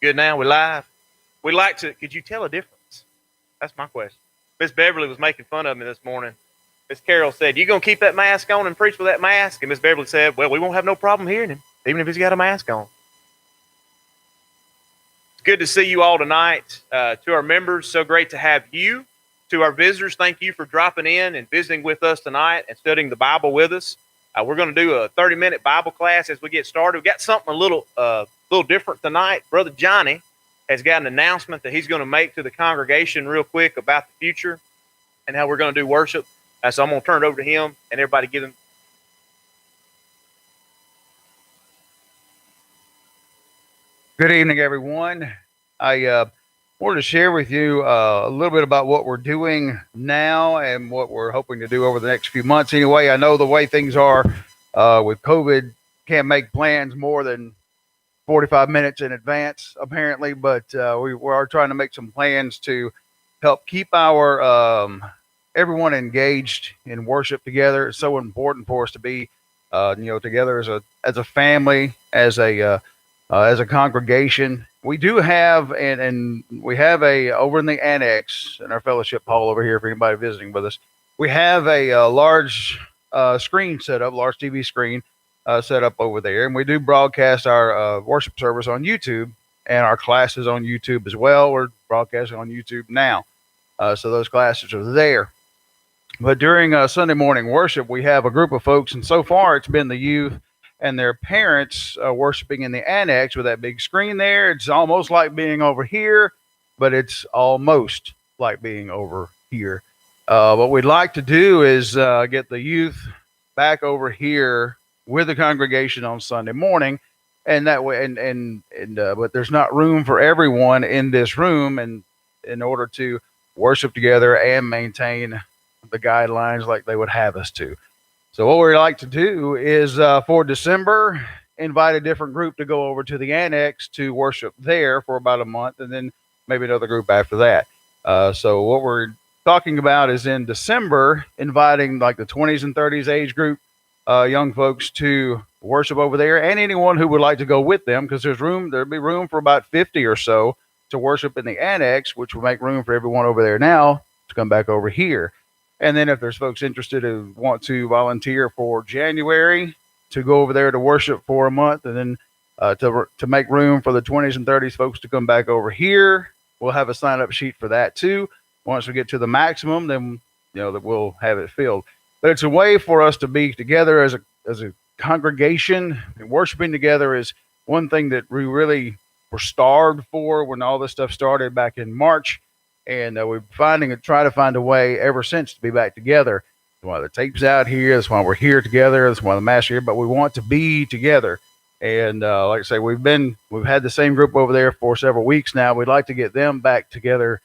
Good now. We live. We like to. Could you tell a difference? That's my question. Miss Beverly was making fun of me this morning. Miss Carol said, "You gonna keep that mask on and preach with that mask?" And Miss Beverly said, "Well, we won't have no problem hearing him, even if he's got a mask on." It's good to see you all tonight. To our members, so great to have you. To our visitors, thank you for dropping in and visiting with us tonight and studying the Bible with us. We're going to do a 30-minute Bible class as we get started. We've got something a little different tonight. Brother Johnny has got an announcement that he's going to make to the congregation real quick about the future and how we're going to do worship. So I'm going to turn it over to him and everybody give him. Good evening, everyone. I wanted to share with you a little bit about what we're doing now and what we're hoping to do over the next few months. Anyway, I know the way things are with COVID, can't make plans more than 45 minutes in advance, apparently, but we are trying to make some plans to help keep our everyone engaged in worship together. It's so important for us to be, together as a family, as a congregation. We do have, and we have over in the annex in our fellowship hall over here for anybody visiting with us. We have a large screen set up, large TV screen set up over there, and we do broadcast our worship service on YouTube and our classes on YouTube as well. We're broadcasting on YouTube now, so those classes are there. But during Sunday morning worship, we have a group of folks, and so far it's been the youth and their parents worshiping in the annex with that big screen there. It's almost like being over here, but it's almost like being over here. What we'd like to do is get the youth back over here with the congregation on Sunday morning, and that way, but there's not room for everyone in this room, and in order to worship together and maintain the guidelines like they would have us to. So what we like to do is for December, invite a different group to go over to the annex to worship there for about a month, and then maybe another group after that. So what we're talking about is in December, inviting like the 20s and 30s age group, young folks to worship over there, and anyone who would like to go with them, because there'll be room for about 50 or so to worship in the annex, which will make room for everyone over there now to come back over here. And then if there's folks interested who want to volunteer for January to go over there to worship for a month, and then to make room for the 20s and 30s folks to come back over here, we'll have a sign-up sheet for that too. Once we get to the maximum, then that we'll have it filled. But it's a way for us to be together as a congregation, and worshiping together is one thing that we really were starved for when all this stuff started back in March. And we're trying to find a way ever since to be back together. That's why the tape's out here. That's why we're here together. That's why the mass here. But we want to be together. And like I say, we've had the same group over there for several weeks now. We'd like to get them back together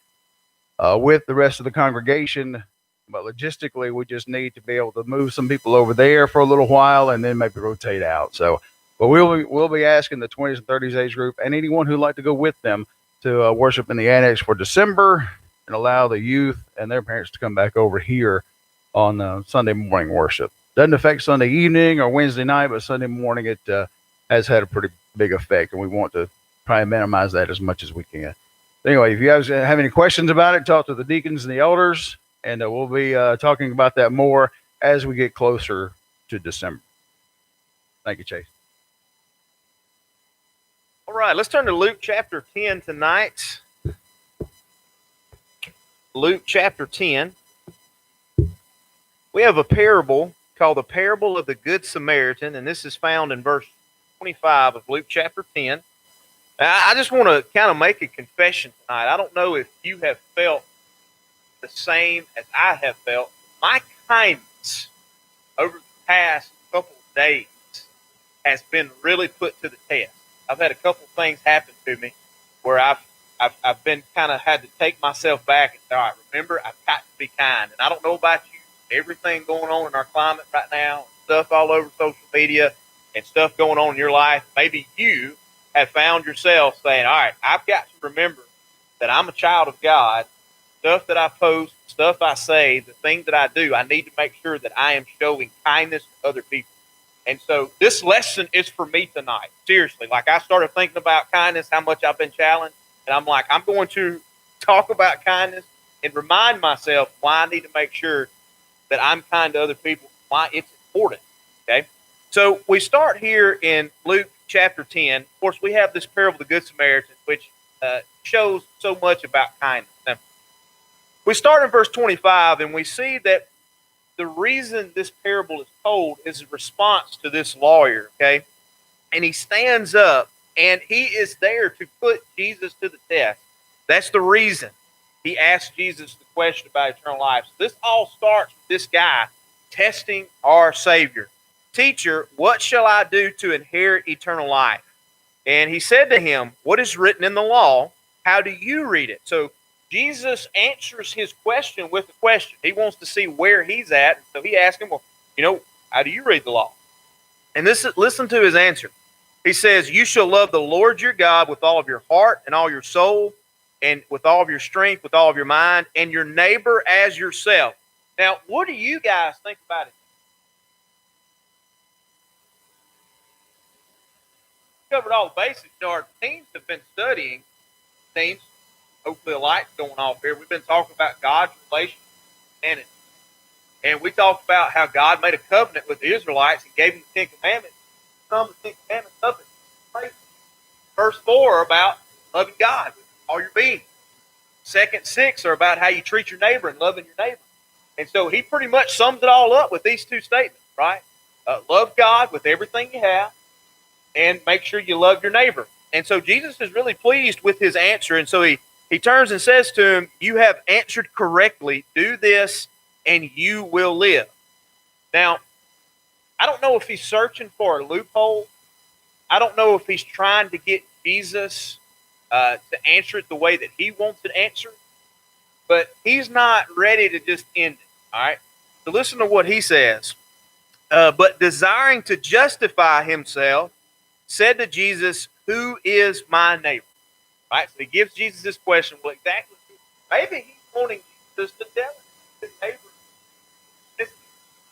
with the rest of the congregation. But logistically, we just need to be able to move some people over there for a little while and then maybe rotate out. So, but we'll be asking the 20s and 30s age group and anyone who'd like to go with them to worship in the annex for December, and allow the youth and their parents to come back over here on Sunday morning worship. Doesn't affect Sunday evening or Wednesday night, but Sunday morning it has had a pretty big effect, and we want to try and minimize that as much as we can. Anyway, if you guys have any questions about it, talk to the deacons and the elders, and we'll be talking about that more as we get closer to December. Thank you, Chase. All right, let's turn to Luke chapter 10 tonight. Luke chapter 10. We have a parable called the parable of the Good Samaritan, and this is found in verse 25 of Luke chapter 10. Now, I just want to kind of make a confession tonight. I don't know if you have felt the same as I have felt. My kindness over the past couple of days has been really put to the test. I've had a couple of things happen to me where I've been kind of had to take myself back and say, all right, remember, I've got to be kind. And I don't know about you, everything going on in our climate right now, stuff all over social media and stuff going on in your life, maybe you have found yourself saying, all right, I've got to remember that I'm a child of God. Stuff that I post, stuff I say, the things that I do, I need to make sure that I am showing kindness to other people. And so this lesson is for me tonight. Seriously, like I started thinking about kindness, how much I've been challenged, and I'm like, I'm going to talk about kindness and remind myself why I need to make sure that I'm kind to other people, why it's important. Okay. So we start here in Luke chapter 10. Of course, we have this parable of the Good Samaritan, which shows so much about kindness. Now, we start in verse 25, and we see that the reason this parable is told is a response to this lawyer, okay? And he stands up, and he is there to put Jesus to the test. That's the reason he asked Jesus the question about eternal life. So this all starts with this guy testing our Savior. Teacher, what shall I do to inherit eternal life? And he said to him, what is written in the law? How do you read it? So Jesus answers his question with a question. He wants to see where he's at. So he asked him, well, how do you read the law? And listen to his answer. He says, you shall love the Lord your God with all of your heart and all your soul and with all of your strength, with all of your mind, and your neighbor as yourself. Now, what do you guys think about it? Covered all the basics. Our teams have been studying teams. Hopefully, a light's going off here. We've been talking about God's relationship with humanity. And we talked about how God made a covenant with the Israelites and gave them the Ten Commandments. Some of the Ten Commandments of it. First 4 are about loving God with all your being. Second 6 are about how you treat your neighbor and loving your neighbor. And so he pretty much sums it all up with these 2 statements, right? Love God with everything you have and make sure you love your neighbor. And so Jesus is really pleased with his answer. And so he turns and says to him, you have answered correctly. Do this and you will live. Now, I don't know if he's searching for a loophole. I don't know if he's trying to get Jesus to answer it the way that he wants it answered. But he's not ready to just end it. All right. So listen to what he says. But desiring to justify himself, said to Jesus, who is my neighbor? Right? So he gives Jesus this question. Well, exactly. Maybe he's wanting Jesus to tell him his neighbor.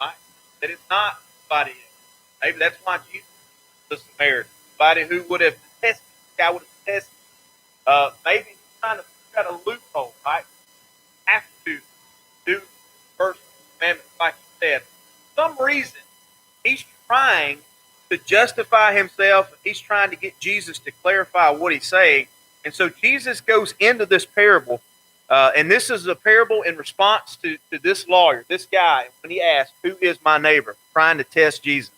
Right? That it's not somebody else. Maybe that's why Jesus is the Samaritan. Somebody who would have tested. This guy would have tested. Maybe he's trying to figure out a loophole, right? Have to do the first commandment, like you said. For some reason, he's trying to justify himself. He's trying to get Jesus to clarify what he's saying. And so Jesus goes into this parable. And this is a parable in response to this lawyer, this guy, when he asked, who is my neighbor? Trying to test Jesus.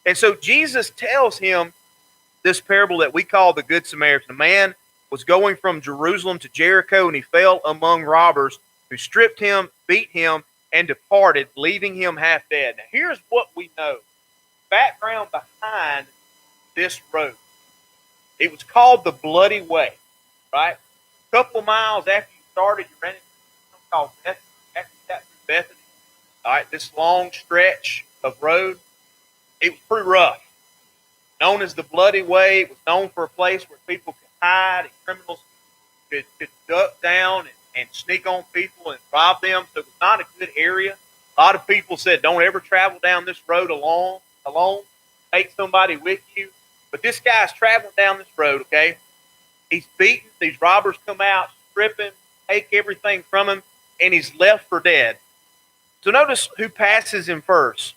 And so Jesus tells him this parable that we call the Good Samaritan. A man was going from Jerusalem to Jericho, and he fell among robbers who stripped him, beat him, and departed, leaving him half dead. Now, here's what we know. Background behind this road. It was called the Bloody Way, right? A couple miles after you started, you ran into something called Bethany. After you got through Bethany, all right, this long stretch of road, it was pretty rough. Known as the Bloody Way, it was known for a place where people could hide and criminals could duck down and sneak on people and rob them. So it was not a good area. A lot of people said, don't ever travel down this road alone. Take somebody with you. But this guy's traveling down this road, okay? He's beaten. These robbers come out, strip him, take everything from him, and he's left for dead. So notice who passes him first.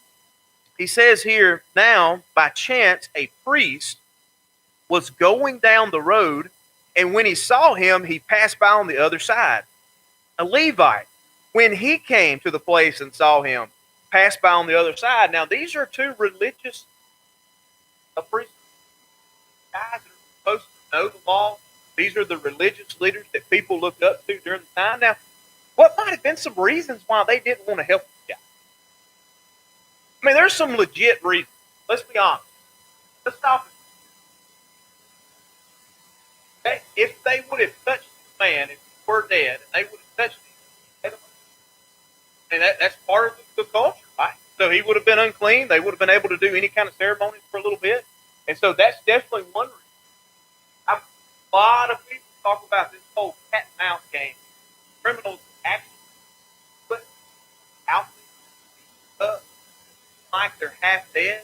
He says here, now, by chance, a priest was going down the road, and when he saw him, he passed by on the other side. A Levite, when he came to the place and saw him, passed by on the other side. Now, these are 2 religious priests, guys that are supposed to know the law. These are the religious leaders that people looked up to during the time. Now, what might have been some reasons why they didn't want to help this guy? I mean, there's some legit reasons. Let's be honest. Let's stop it. If they would have touched this man, if he were dead, and they would have touched him, and that's part of the culture, right? So he would have been unclean. They would have been able to do any kind of ceremonies for a little bit. And so that's definitely one reason. A lot of people talk about this whole cat and mouse game. Criminals actually put out like they're half dead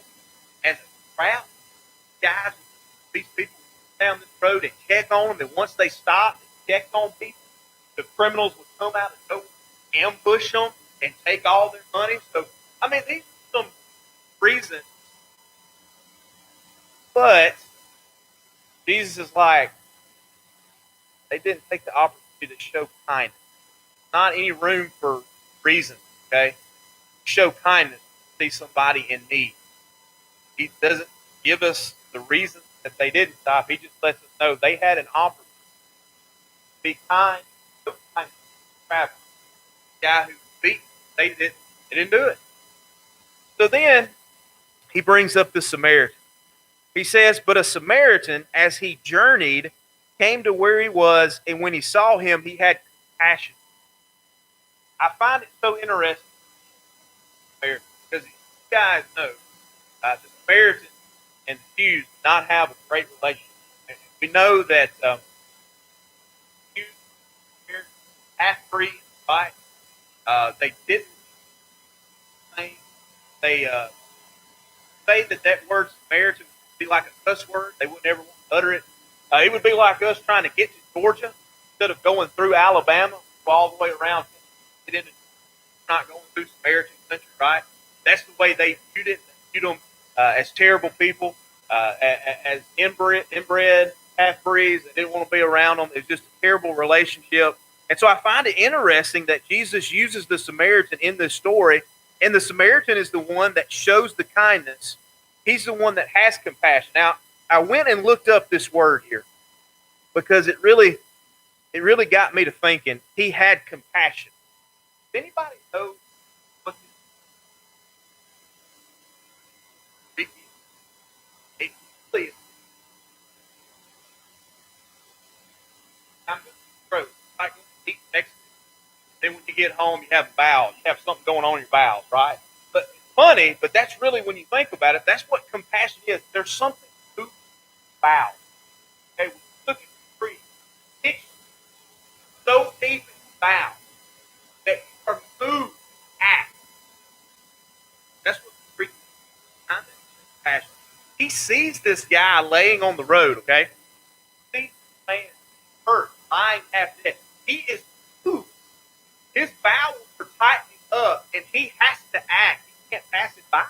check on them. And once they stopped and checked on people, the criminals would come out and go ambush them and take all their money. So, I mean, these are some reasons. But Jesus is like, they didn't take the opportunity to show kindness. Not any room for reasons, okay? Show kindness, see somebody in need. He doesn't give us the reasons that they didn't stop. He just lets us know they had an opportunity to be kind, show kindness. The guy who beat, they didn't do it. So then he brings up the Samaritan. He says, but a Samaritan, as he journeyed, came to where he was, and when he saw him, he had compassion. I find it so interesting, because you guys know the Samaritans and the Jews did not have a great relationship. And we know that Jews, half-breeds, right? They didn't think they say that word Samaritan would be like a cuss word. They would never want to utter it. It would be like us trying to get to Georgia instead of going through Alabama, go all the way around, get into not going through Samaritan country, right? That's the way they viewed it. They viewed them as terrible people, as inbred half-breeds. They didn't want to be around them. It was just a terrible relationship. And so I find it interesting that Jesus uses the Samaritan in this story, and the Samaritan is the one that shows the kindness. He's the one that has compassion. Now, I went and looked up this word here because it really got me to thinking. He had compassion. Does anybody know what this is? It really is. I'm going to throat. Like eat next. Then when you get home, you have bowels. You have something going on in your bowels, right? But it's funny, but that's really, when you think about it, that's what compassion is. There's something to bowels. Okay, when you look at the tree, it's so deep in the bowels that you are moved to act. That's what the Greek kind of compassion. He sees this guy laying on the road, okay? He sees this man hurt, lying half dead. He is moved. His bowels are tightening up, and he has to act. He can't pass it by.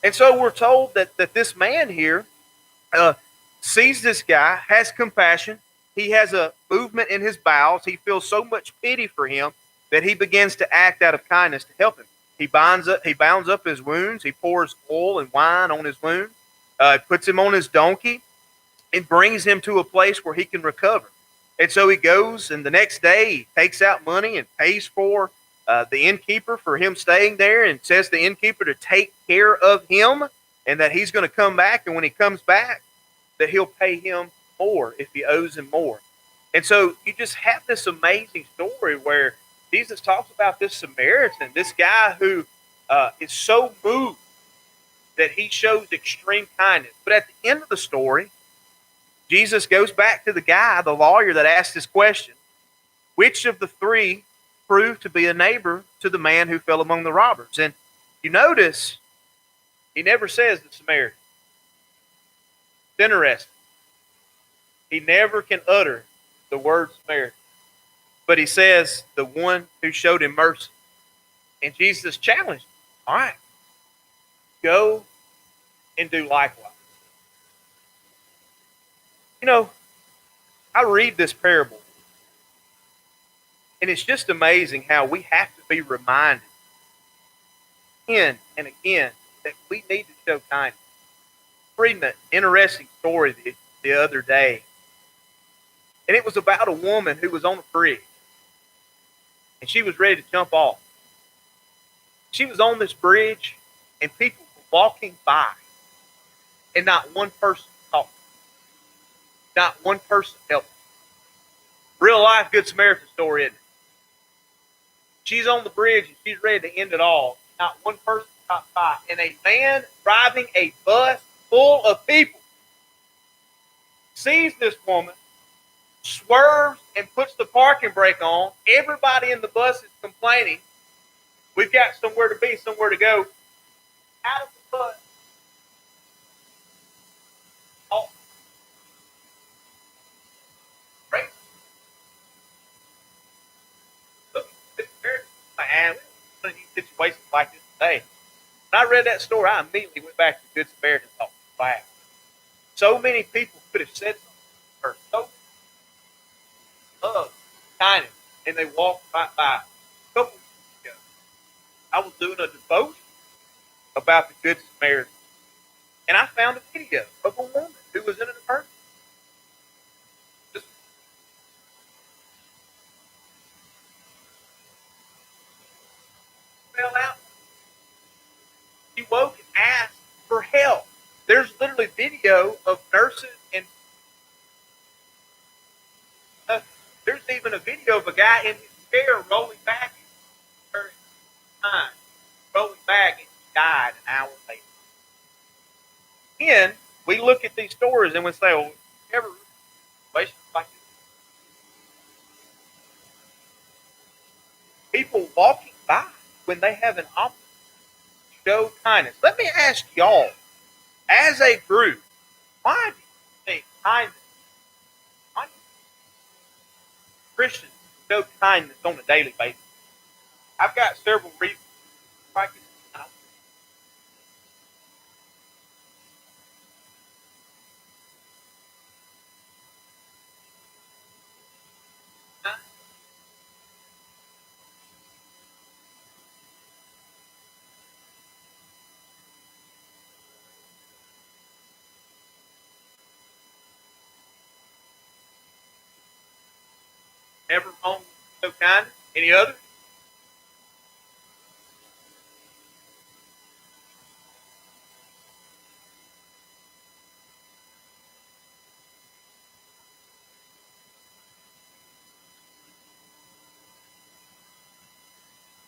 And so we're told that this man here sees this guy, has compassion. He has a movement in his bowels. He feels so much pity for him that he begins to act out of kindness to help him. He bounds up his wounds. He pours oil and wine on his wounds. Puts him on his donkey and brings him to a place where he can recover. And so he goes, and the next day he takes out money and pays for the innkeeper for him staying there, and says the innkeeper to take care of him and that he's going to come back. And when he comes back, that he'll pay him more if he owes him more. And so you just have this amazing story where Jesus talks about this Samaritan, this guy who is so moved that he shows extreme kindness. But at the end of the story, Jesus goes back to the guy, the lawyer that asked this question: which of the three proved to be a neighbor to the man who fell among the robbers? And you notice he never says the Samaritan. It's interesting. He never can utter the word Samaritan. But he says the one who showed him mercy. And Jesus challenged him. All right, go and do likewise. You know, I read this parable, and it's just amazing how we have to be reminded again and again that we need to show kindness. Reading an interesting story the other day, and it was about a woman who was on a bridge, and she was ready to jump off. She was on this bridge, and people were walking by, and not one person talked. Not one person helped. Real life Good Samaritan story, isn't it? She's on the bridge, and she's ready to end it all. Not one person stopped by, and a man driving a bus full of people sees this woman, swerves, and puts the parking brake on. Everybody in the bus is complaining. We've got somewhere to be, somewhere to go. Out of the bus. Oh. in these situations like this today. When I read that story, I immediately went back to the Good Samaritan and thought, wow, so many people could have said something or so love, kindness, and they walked right by. A couple weeks ago, I was doing a devotion about the Good Samaritan, and I found a video of a woman who was in an emergency. Just fell out. She woke and asked for help. There's literally video of nurses and there's even a video of a guy in his chair rolling back in her time, rolling back, and he died an hour later. Then we look at these stories and we say, well, never situations like this. People walking by when they have an opportunity to show kindness. Let me ask y'all, as a group, why do you think kindness, why do Christians show kindness on a daily basis? I've got several reasons. Never wrong to show kindness. Any others?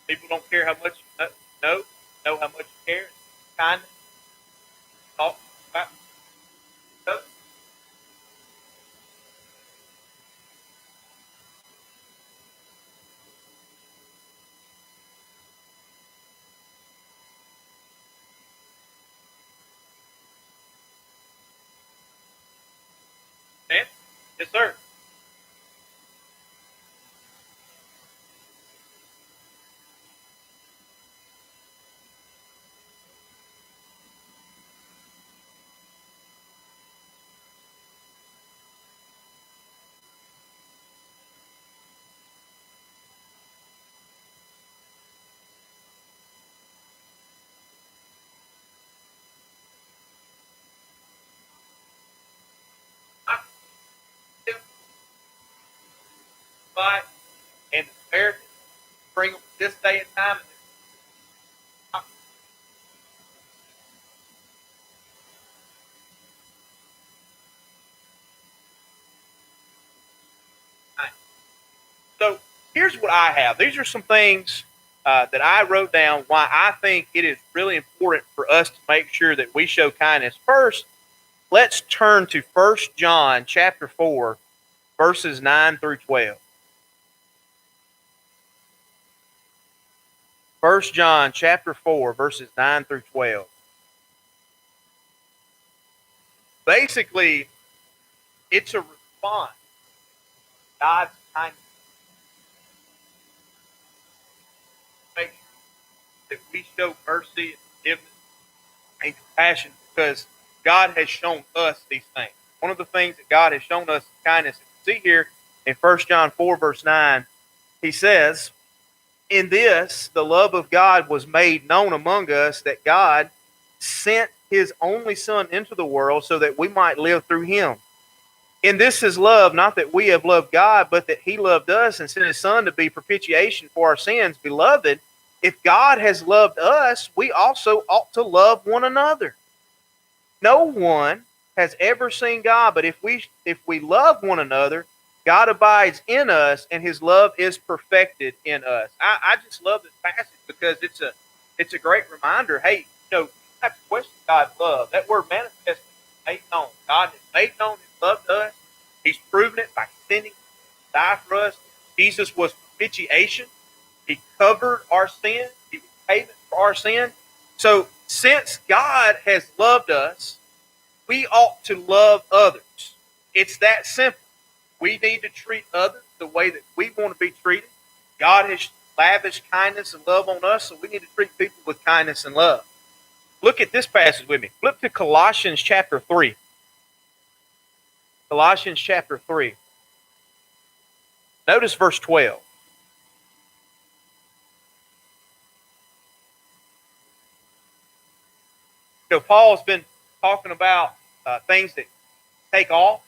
People don't care how much you know how much you care. Kindness, talk about stuff. Yes, yes, sir. I feel like and the Americans bring them this day and time. So here's what I have. These are some things that I wrote down why I think it is really important for us to make sure that we show kindness. First, let's turn to 1 John chapter 4, verses 9 through 12. 1 John chapter 4, verses 9 through 12. Basically, it's a response to God's kindness. Make sure that we show mercy and forgiveness and compassion because God has shown us these things. One of the things that God has shown us is kindness. You see here in 1 John 4, verse 9, he says, in this, the love of God was made known among us, that God sent his only Son into the world so that we might live through him. In this is love, not that we have loved God, but that he loved us and sent his Son to be propitiation for our sins. Beloved, if God has loved us, we also ought to love one another. No one has ever seen God, but if we love one another, God abides in us, and his love is perfected in us. I just love this passage because it's a great reminder. Hey, you have to question God's love. That word manifest, made known. God has made known his love to us. He's proven it by sending to die for us. Jesus was propitiation. He covered our sin. He was payment for our sin. So since God has loved us, we ought to love others. It's that simple. We need to treat others the way that we want to be treated. God has lavish kindness and love on us, so we need to treat people with kindness and love. Look at this passage with me. Flip to Colossians chapter 3. Colossians chapter 3. Notice verse 12. Paul's been talking about things that take off.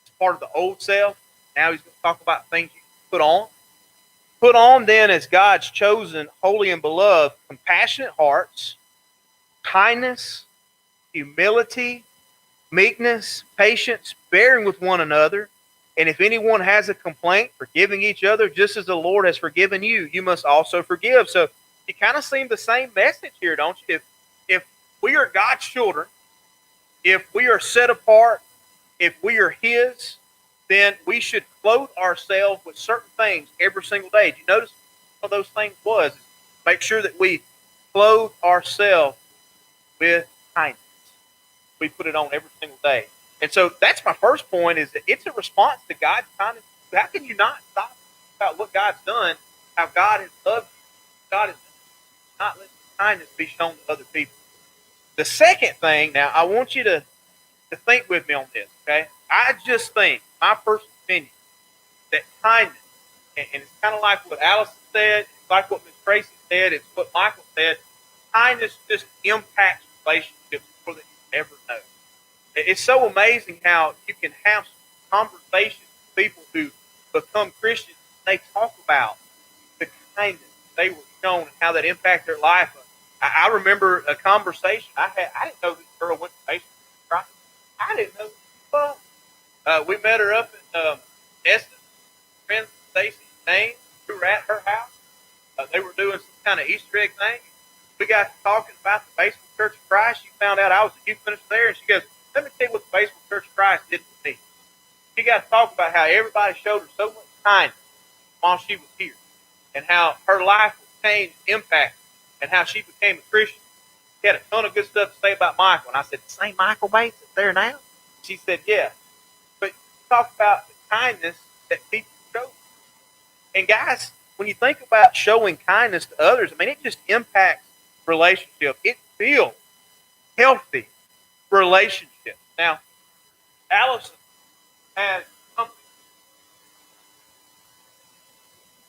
It's part of the old self. Now he's going to talk about things you put on. Put on then as God's chosen, holy and beloved, compassionate hearts, kindness, humility, meekness, patience, bearing with one another. And if anyone has a complaint, forgiving each other, just as the Lord has forgiven you, you must also forgive. So you kind of seem the same message here, don't you? If we are God's children, if we are set apart, if we are His, then we should clothe ourselves with certain things every single day. Did you notice what those things was? Make sure that we clothe ourselves with kindness. We put it on every single day. And so that's my first point, is that it's a response to God's kindness. How can you not stop about what God's done, how God has loved you, God has not let kindness be shown to other people. The second thing, now I want you to think with me on this, okay? I just think, my personal opinion, that kindness, and it's kind of like what Allison said, it's like what Miss Tracy said, it's what Michael said, kindness just impacts relationships more than you ever know. It's so amazing how you can have conversations with people who become Christians, and they talk about the kindness they were shown and how that impacted their life. I remember a conversation I had. I didn't know this girl went to Facebook, right? I didn't know this. We met her up in Eston. Friend Stacy Dane. We were at her house. They were doing some kind of Easter egg thing. We got to talking about the Batesville Church of Christ. She found out I was a youth minister there, and she goes, "Let me tell you what the Batesville Church of Christ did for me." She got to talk about how everybody showed her so much kindness while she was here, and how her life was changed, impacted, and how she became a Christian. She had a ton of good stuff to say about Michael. And I said, "The same Michael Bates is there now?" She said, "Yeah." But talk about the kindness that people show. And guys, when you think about showing kindness to others, I mean, it just impacts relationship. It builds healthy relationships. Now, Allison has something.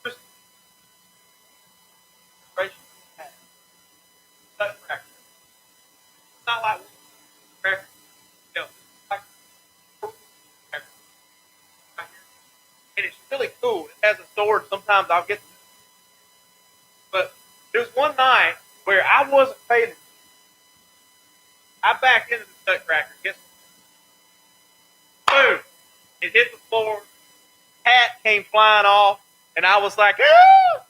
Just not like and it's really cool. It has a sword. Sometimes I'll get, but there was one night where I wasn't paying attention. I backed into the nutcracker. Guess what? Boom! It hit the floor. Hat came flying off, and I was like, "Ah!"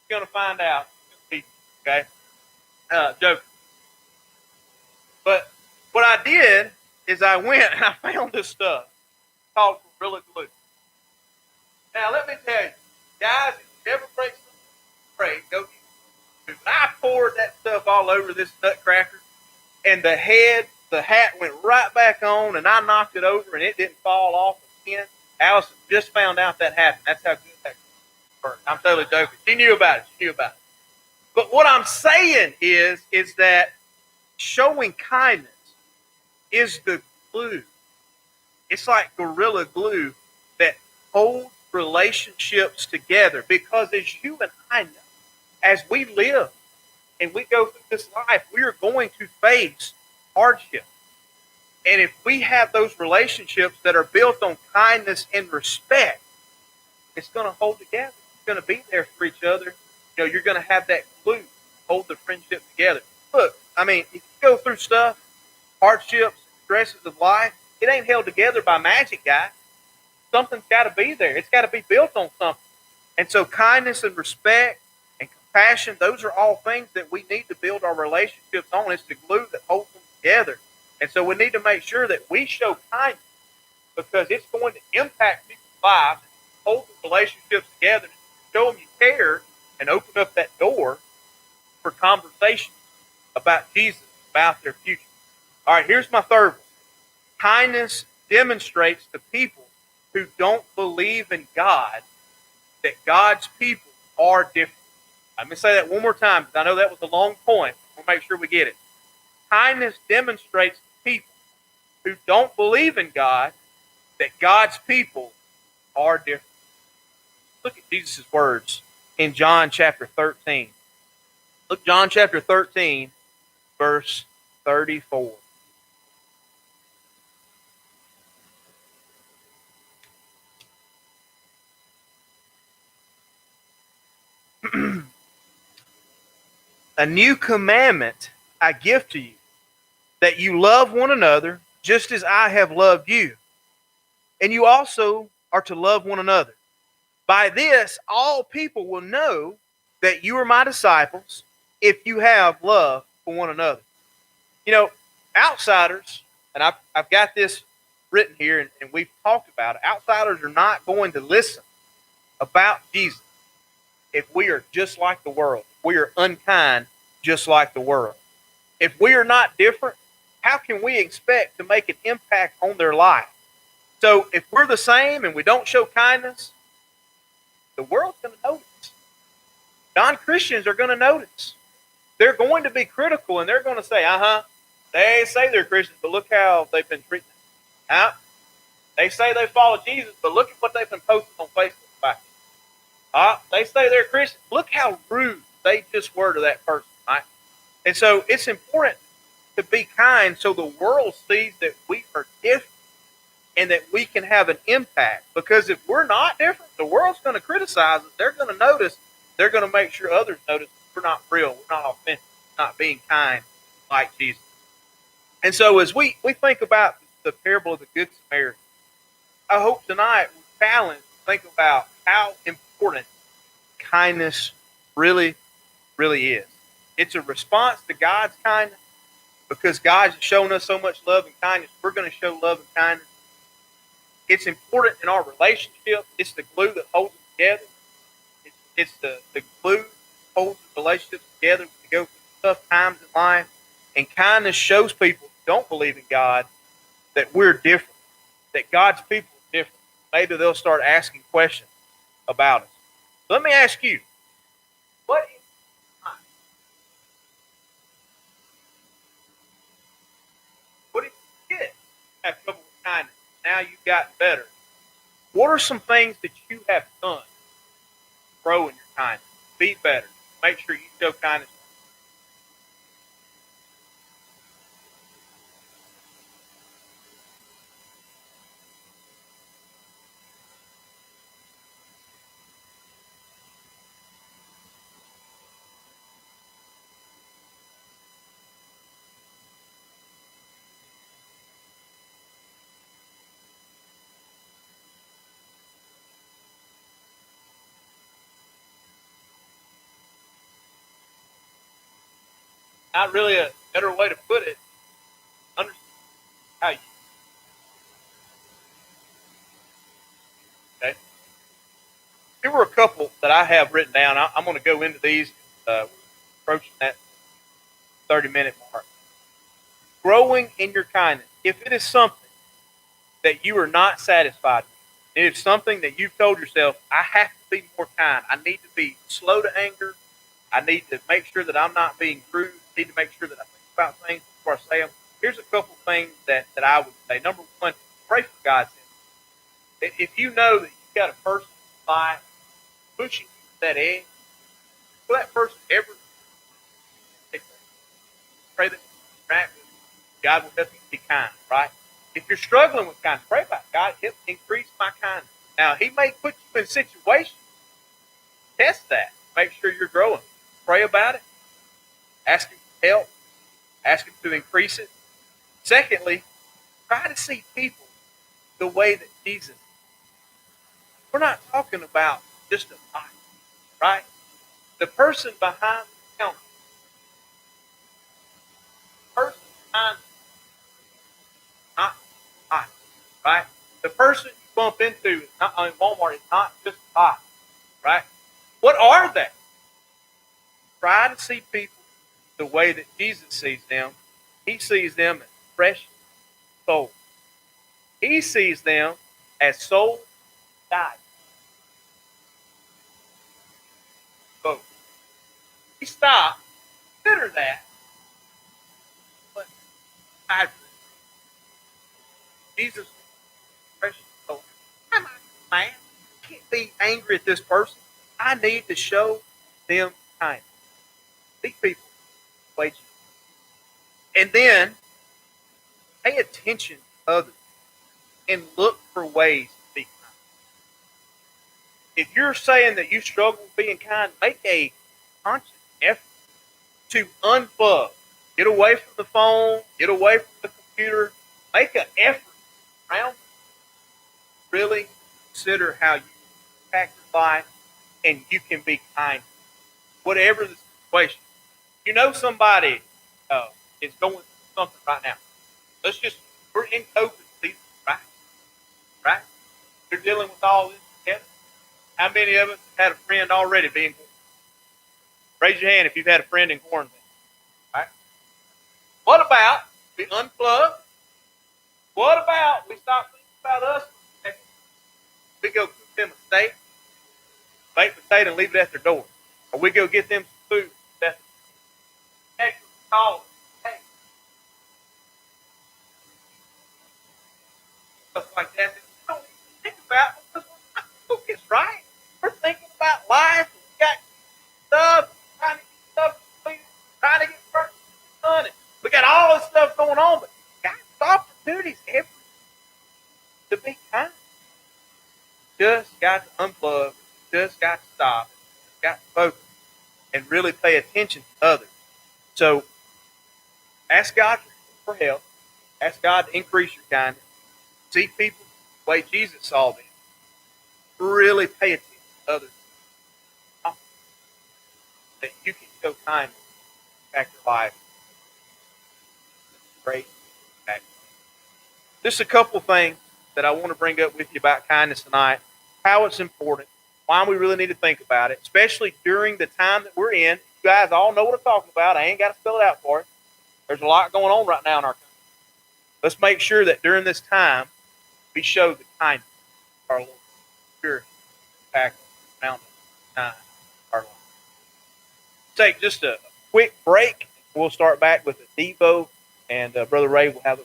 You're gonna find out. Okay, joking. But what I did is I went and I found this stuff called Gorilla Glue. Now let me tell you, guys, if you ever break something great, go get it. I poured that stuff all over this nutcracker, and the hat went right back on, and I knocked it over, and it didn't fall off again. Allison just found out that happened. That's how good that worked. I'm totally joking. She knew about it. But what I'm saying is that showing kindness is the glue. It's like Gorilla Glue that holds relationships together. Because as you and I know, as we live and we go through this life, we are going to face hardship. And if we have those relationships that are built on kindness and respect, it's going to hold together. It's going to be there for each other. You're going to have that glue, hold the friendship together. Look, I mean, if you go through stuff, hardships, stresses of life, it ain't held together by magic, guys. Something's got to be there. It's got to be built on something. And so kindness and respect and compassion, those are all things that we need to build our relationships on. It's the glue that holds them together. And so we need to make sure that we show kindness, because it's going to impact people's lives, hold the relationships together, show them you care, and open up that door for conversation about Jesus, about their future. All right, here's my third one. Kindness demonstrates to people who don't believe in God that God's people are different. Let me say that one more time because I know that was a long point. We'll make sure we get it. Kindness demonstrates to people who don't believe in God that God's people are different. Look at Jesus' words in John chapter 13. Look, John chapter 13, verse 34. A new commandment I give to you, that you love one another just as I have loved you. And you also are to love one another. By this, all people will know that you are my disciples if you have love for one another. You know, outsiders, and I've got this written here, and we've talked about it. Outsiders are not going to listen about Jesus if we are just like the world. If we are unkind just like the world. If we are not different, how can we expect to make an impact on their life? So if we're the same and we don't show kindness, the world's going to notice. Non-Christians are going to notice. They're going to be critical and they're going to say, they say they're Christians, but look how they've been treating them. They say they follow Jesus, but look at what they've been posting on Facebook about you. They say they're Christians. Look how rude they just were to that person, right? And so it's important to be kind so the world sees that we are different and that we can have an impact. Because if we're not different, the world's going to criticize us. They're going to notice. They're going to make sure others notice we're not real. We're not authentic. We're not being kind like Jesus. And so as we think about the parable of the Good Samaritan, I hope tonight we're challenged to think about how important kindness really, really is. It's a response to God's kindness because God's shown us so much love and kindness. We're going to show love and kindness. It's important in our relationship. It's the glue that holds it together. It's the glue that holds the relationships together to go through tough times in life. And kindness shows people who don't believe in God that we're different, that God's people are different. Maybe they'll start asking questions about us. So let me ask you, what is kindness? What did you get? Have trouble with kindness. Now you've gotten better. What are some things that you have done to grow in your kindness? Be better. Make sure you show kindness. Not really a better way to put it. Understand how you. Okay. Here were a couple that I have written down. I'm going to go into these. Approaching that 30-minute mark. Growing in your kindness. If it is something that you are not satisfied with, if it's something that you've told yourself, I have to be more kind. I need to be slow to anger. I need to make sure that I'm not being crude. I need to make sure that I think about things before I say them. Here's a couple things that I would say. Number one, pray for God's help. If you know that you've got a person in life pushing you to that edge, will that person ever pray that God will help you to be kind, right? If you're struggling with kindness, pray about God, help increase my kindness. Now, He may put you in situations. Test that. Make sure you're growing. Pray about it. Ask Him for help. Ask Him to increase it. Secondly, try to see people the way that Jesus. We're not talking about just a body, right? The person behind the counter, the person behind not body, right? The person you bump into in Walmart is not just a body, right? What are they? Try to see people the way that Jesus sees them. He sees them as precious souls. He sees them as souls that died. we stop, consider that, but I, Jesus, precious Lord, I'm not mad. I can't be angry at this person. I need to show them kindness. These people, wait, and then pay attention to others and look for ways to be kind. If you're saying that you struggle with being kind, make a conscious effort to unplug. Get away from the phone, get away from the computer, make an effort around. Really consider how you impact your life and you can be kind. Whatever the situation. You know somebody is going through something right now. We're in COVID season, right? Right? They're dealing with all this together. How many of us have had a friend already being quarantined? Raise your hand if you've had a friend in quarantine. Right? What about we unplug? What about we stop thinking about us for a second? We go cook them a steak, baked potato, and leave it at their door. Or we go get them some food. That's call. Hey, stuff like that. You don't even think about because we're not focused, right? We're thinking about life. We got stuff, trying to get stuff completed, trying to get work done. And we got all this stuff going on, but got opportunities every to be kind. Just got to unplug. Just got to stop. Just got to focus and really pay attention to others. So ask God for help. Ask God to increase your kindness. See people the way Jesus saw them. Really pay attention to others. That you can show kindness back to life. Great. Just a couple things that I want to bring up with you about kindness tonight. How it's important. Why we really need to think about it. Especially during the time that we're in. You guys all know what I'm talking about. I ain't got to spell it out for you. There's a lot going on right now in our country. Let's make sure that during this time, we show the kindness of our Lord. Spirit back around us. Our life. Take just a quick break. We'll start back with the Devo, and Brother Ray will have a